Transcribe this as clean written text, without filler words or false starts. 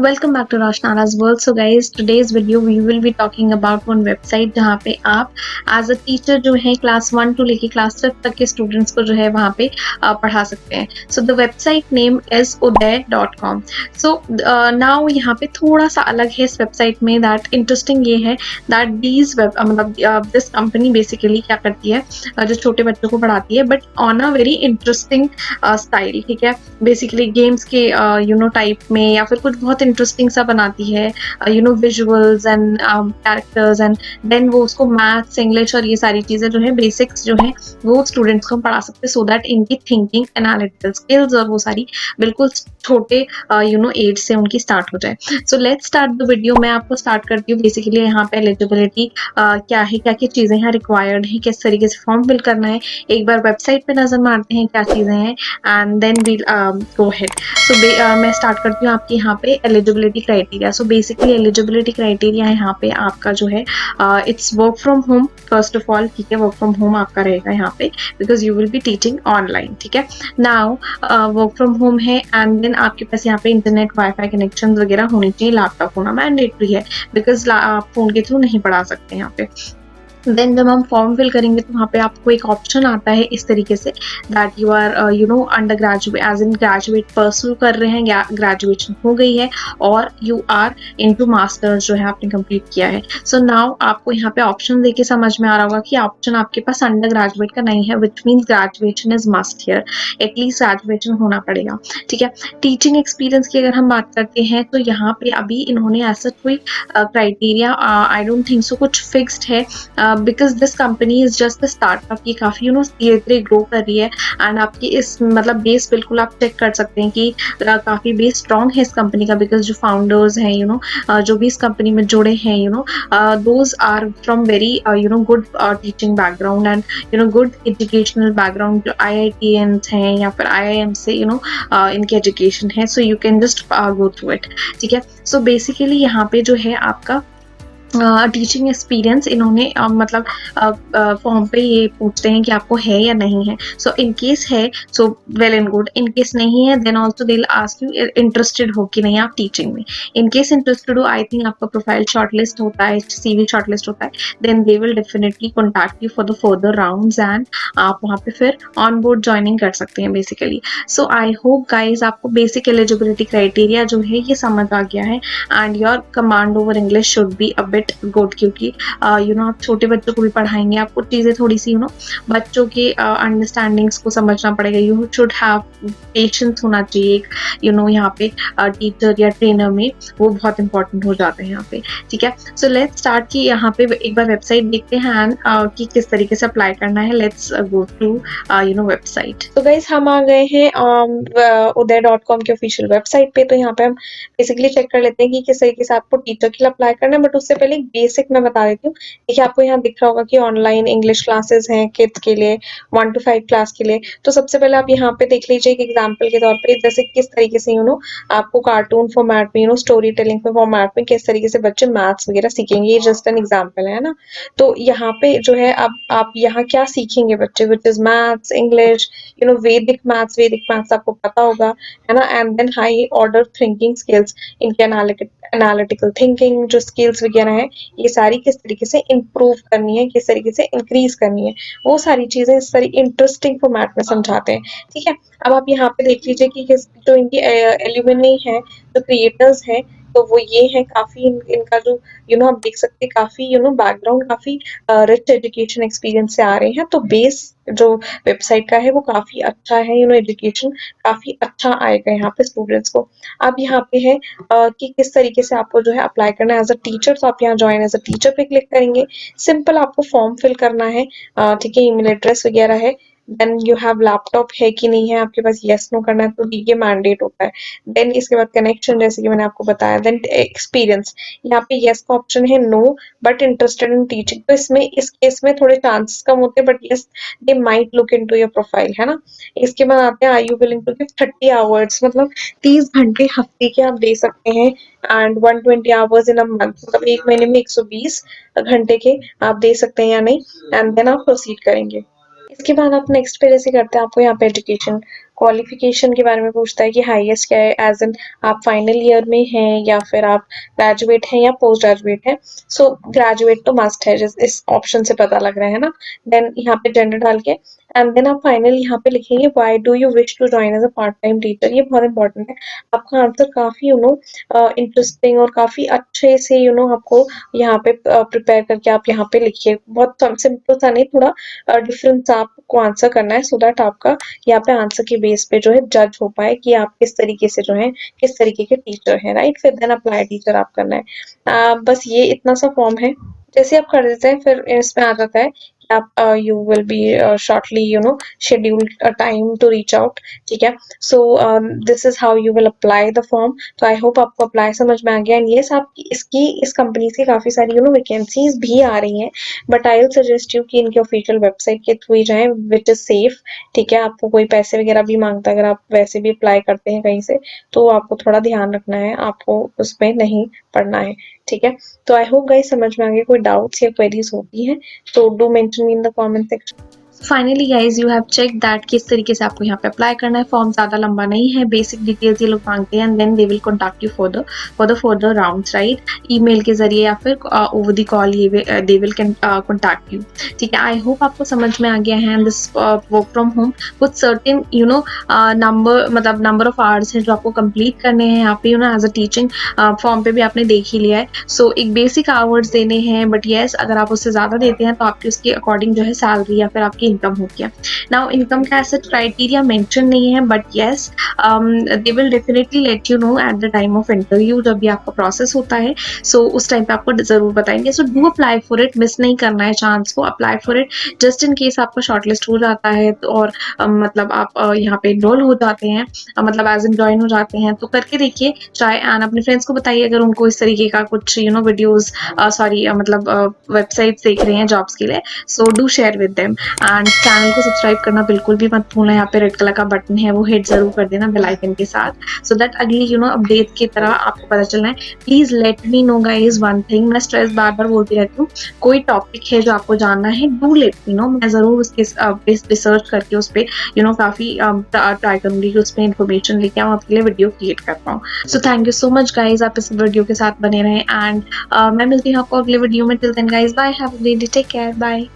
Welcome back to Roshnara's World. So guys, today's video we will be talking about one website जहाँ पे आप as a teacher जो है class 1 to लेके class 5 तक के स्टूडेंट्स को जो है वहाँ पे पढ़ा सकते हैं. So the website name is uday.com. So now यहाँ पे थोड़ा सा अलग है इस वेबसाइट में. दैट इंटरेस्टिंग ये है दैट दीज मतलब दिस कंपनी बेसिकली क्या करती है, जो छोटे बच्चों को पढ़ाती है but on a very interesting style. ठीक है, बेसिकली गेम्स के टाइप में या फिर कुछ बहुत इंटरेस्टिंग सा बनाती है, visuals and characters, and then वो उसको मैथ्स, इंग्लिश और ये सारी चीजें जो है बेसिक्स जो है वो स्टूडेंट्स को पढ़ा सकते हैं, सो दैट इनकी थिंकिंग, एनालिटिकल स्किल्स और वो सारी बिल्कुल छोटे एज से उनकी स्टार्ट हो जाए. So let's start the video. मैं आपको स्टार्ट करती हूँ. बेसिकली यहाँ पे एलिजिबिलिटी क्या है, क्या क्या चीजें यहाँ रिक्वायर्ड है, किस तरीके से फॉर्म फिल करना है. एक बार वेबसाइट पे नजर मारते हैं क्या चीजें हैं and then we'll go head. So मैं स्टार्ट करती हूँ आपकी यहाँ पे eligibility criteria. So basically eligibility criteria है यहाँ पे आपका जो है it's work from home. First of all ठीक है, वर्क फ्रॉम होम आपका रहेगा यहाँ पे because you will be teaching online. ठीक है, नाउ वर्क फ्रॉम होम है एंड देन आपके पास यहाँ पे इंटरनेट वाईफाई कनेक्शन वगैरह होनी चाहिए. लैपटॉप होना मैंडेटरी है बिकॉज आप फोन के थ्रू नहीं पढ़ा सकते यहाँ पे. देन जब हम फॉर्म फिल करेंगे तो वहाँ पे आपको एक ऑप्शन आता है इस तरीके से that you are under graduate, as in graduate pursue कर रहे हैं, ग्रेजुएशन हो गई है और यू आर इनटू मास्टर्स जो है आपने कंप्लीट किया है. सो नाउ आपको यहाँ पे ऑप्शन देके समझ में आ रहा होगा कि ऑप्शन आपके पास अंडर ग्रेजुएट का नहीं है, which means graduation is must here. At least graduation होना पड़ेगा. ठीक है, टीचिंग एक्सपीरियंस की अगर हम बात करते हैं तो यहाँ पे अभी इन्होंने ऐसा कोई criteria I don't think so कुछ फिक्स्ड है because this company is just the startup. ये काफी धीरे धीरे ग्रो कर रही है एंड आपकी इस मतलब बेस बिल्कुल आप चेक कर सकते हैं कि काफी बेस स्ट्रॉन्ग है इस कंपनी का बिकॉज जो फाउंडर्स हैं जो भी इस कंपनी में जुड़े हैं those are from very good teaching background and good educational background. जो IITians हैं या फिर IIM से इनकी एजुकेशन है. So you can just go through it. ठीक है, सो बेसिकली यहाँ पे जो है आपका टीचिंग एक्सपीरियंस इन्होंने मतलब फॉर्म पे ये पूछते हैं कि आपको है या नहीं है. सो इन केस है so well and good. In case नहीं है then also they will ask you interested हो कि नहीं आप टीचिंग में. इन केस इंटरेस्टेड हो, आई थिंक आपका प्रोफाइल शॉर्टलिस्ट होता है, CV शॉर्टलिस्ट होता है, then they will definitely contact you for the further rounds and आप वहाँ पे फिर ऑन बोर्ड ज्वाइनिंग कर सकते हैं basically. So I hope guys आपको बेसिक एलिजिबिलिटी क्राइटेरिया जो है ये समझ आ गया है and your command over English should be a bit good क्योंकि आप छोटे बच्चों को भी पढ़ाएंगे. आपको चीजें थोड़ी सी बच्चों के अंडरस्टैंडिंग्स को समझना पड़ेगा. यू शुड हैव पेशेंस होना चाहिए यहाँ पे टीचर या ट्रेनर में, वो बहुत इंपॉर्टेंट हो जाते हैं यहाँ पे. ठीक है, सो लेट्स स्टार्ट कि यहाँ पे एक बार वेबसाइट देखते हैं कि किस तरीके से अप्लाई करना है. Let's go to website. तो गाइस हम आ गए हैं uday.com के ऑफिशियल वेबसाइट पे. तो यहाँ पे हम बेसिकली चेक कर लेते हैं कि किस तरीके से आपको टीचर के लिए अप्लाई करना है. बट उससे पहले एक बेसिक मैं बता देती हूँ. देखिए आपको यहाँ दिख रहा होगा कि ऑनलाइन इंग्लिश क्लासेस हैं किड्स के लिए 1 to 5 क्लास के लिए. तो सबसे पहले आप यहाँ पे देख लीजिए एक एग्जाम्पल के तौर पे जैसे किस तरीके से आपको कार्टून फॉर्मेट में स्टोरी टेलिंग फॉर्मेट में किस तरीके से बच्चे मैथ्स वगैरह सीखेंगे. ये जस्ट एन एग्जाम्पल है ना. तो यहाँ पे जो है अब आप यहाँ क्या सीखेंगे बच्चे, which is maths, English, Vedic maths आपको पता होगा है ना. And then high order thinking skills, इनके एनालिटिकल थिंकिंग जो स्किल्स वगैरह है ये सारी किस तरीके से इम्प्रूव करनी है, किस तरीके से इंक्रीज करनी है, वो सारी चीजें इस सारी इंटरेस्टिंग फॉर्मेट में समझाते हैं. ठीक है, अब आप यहाँ पे देख लीजिए कि जो इनकी एल्यूमिनी है, जो क्रिएटर्स हैं, तो वो ये है काफी इनका जो आप देख सकते हैं काफी बैकग्राउंड काफी रिच एजुकेशन एक्सपीरियंस से आ रहे हैं. तो बेस जो वेबसाइट का है वो काफी अच्छा है. एजुकेशन काफी अच्छा आएगा यहाँ पे स्टूडेंट्स को. अब यहाँ पे है कि किस तरीके से आपको जो है अप्लाई करना है एज अ टीचर. तो आप यहाँ ज्वाइन एज अ टीचर पे क्लिक करेंगे. सिंपल आपको फॉर्म फिल करना है. ठीक है, ईमेल एड्रेस वगैरह है. देन यू हैव लैपटॉप है कि नहीं है आपके पास, येस नो करना है तो ये मैंडेट होता है. देन इसके बाद कनेक्शन जैसे कि मैंने आपको बताया. देन एक्सपीरियंस, यहाँ पे येस का ऑप्शन है, no but interested in teaching. तो इसमें इस केस में थोड़े चांसेस कम होते हैं but yes they might look into your profile है ना. इसके बाद आते हैं, are you willing to give 30 hours, मतलब 30 घंटे हफ्ते के आप दे सकते हैं. And 120 hours in a month, मतलब एक महीने में 120 घंटे के आप दे सकते हैं या नहीं. एंड देन आप प्रोसीड करेंगे. इसके बाद आप नेक्स्ट पे जैसे करते हैं आपको यहाँ पे एजुकेशन क्वालिफिकेशन के बारे में पूछता है कि हाईएस्ट क्या है, एज इन आप फाइनल ईयर में हैं या फिर आप ग्रेजुएट हैं या पोस्ट ग्रेजुएट हैं। सो ग्रेजुएट तो मस्ट है, जिस इस ऑप्शन से पता लग रहा है ना। देन यहाँ पे जेंडर डाल के एंड देन आप फाइनल यहाँ पे लिखेंगे why do you wish to join as a part time teacher. ये बहुत इंपॉर्टेंट है। आपका आंसर काफी इंटरेस्टिंग और काफी अच्छे से आपको यहाँ पे प्रिपेयर करके आप यहाँ पे लिखिए। बहुत सिंपल सा नहीं, थोड़ा डिफरेंट सा आपको आंसर करना है, सो दैट आपका यहाँ पे आंसर के बेस पे जो है जज हो पाए कि आप किस तरीके से जो है किस तरीके के टीचर हैं, राइट। फिर देन अप्लाई टीचर आप करना है। बस ये इतना सा फॉर्म है। जैसे आप कर देते हैं फिर इसमें आ जाता है कि आप you will be shortly scheduled time to reach out. ठीक है, so this is how you will apply the form. तो आई होप आपको अप्लाई समझ में आ गया। एंड येस, आप इस कंपनी से काफी सारी वैकेंसीज भी आ रही हैं, but I will suggest you कि इनके ऑफिशियल वेबसाइट के थ्रू ही जाएं, विच इज सेफ। ठीक है, आपको कोई पैसे वगैरह भी मांगता है अगर आप वैसे भी अप्लाई करते हैं कहीं से, तो आपको थोड़ा ध्यान रखना है, आपको उसमें नहीं पड़ना है। ठीक है, तो आई होप गाइस समझ में आ गया। कोई डाउट्स या क्वेरीज होती हैं तो do mention me in the comment section. Finally guys you have check that किस तरीके से आपको यहाँ पे अप्लाई करना है। फॉर्म ज्यादा लंबा नहीं है, बेसिक डिटेल्स ये लोग मांगते हैं and then they will contact you for the further rounds, right. Email के जरिए या फिर over the call they will contact you. ठीक है, आई होप आपको समझ में आ गया है। And this work from home कुछ सर्टेन नंबर ऑफ आवर्स है जो आपको कंप्लीट करने हैं यहाँ पे एज अ टीचिंग। फॉर्म पे भी आपने देख ही लिया है। सो एक बेसिक आवर्स देने हैं, बट येस अगर आप उससे ज्यादा देते हैं तो आपकी उसके अकॉर्डिंग जो है सैलरी या फिर आपकी इनकम हो गया। नाउ इनकम का ऐसा क्राइटेरिया मेंशन नहीं है, but yes they will definitely let you know at the time of interview, जब भी आपका प्रोसेस होता है। सो उस टाइम पे आपको जरूर बताएंगे। So do apply for it, miss नहीं करना है चांस को। Apply for it just in case आपका शॉर्टलिस्ट हो जाता है तो, और मतलब आप यहाँ पे इनरोल हो जाते हैं, मतलब एज इन ज्वाइन हो जाते हैं, तो करके देखिए ट्राई। एंड अपने फ्रेंड्स को बताइए अगर उनको इस तरीके का कुछ वीडियोस सॉरी मतलब वेबसाइट देख रहे हैं जॉब्स के लिए। So do share with them and channel को सब्सक्राइब करना बिल्कुल भी मत भूलना। यहाँ पे रेड कलर का बटन है, वो हिट जरूर कर देना बेल आइकन के साथ, सो दैट अगली अपडेट की तरह आपको पता चलना है। Please let me know guys one thing, मैं स्ट्रेस बार बार बोलती रहती हूँ, कोई टॉपिक है जो आपको जानना है डू लेट मी नो, मैं जरूर उसके रिसर्च करके उस पर काफी ट्राई करूंगी कि उसमें इन्फॉर्मेशन लेके आऊँ, आपके लिए वीडियो क्रिएट कर पाऊँ। So thank you so much guys, आप इस वीडियो के साथ बने रहें। एंड मैं मिलती हूँ आपको अगले वीडियो में। Till then guys bye, have a great day, take care, bye.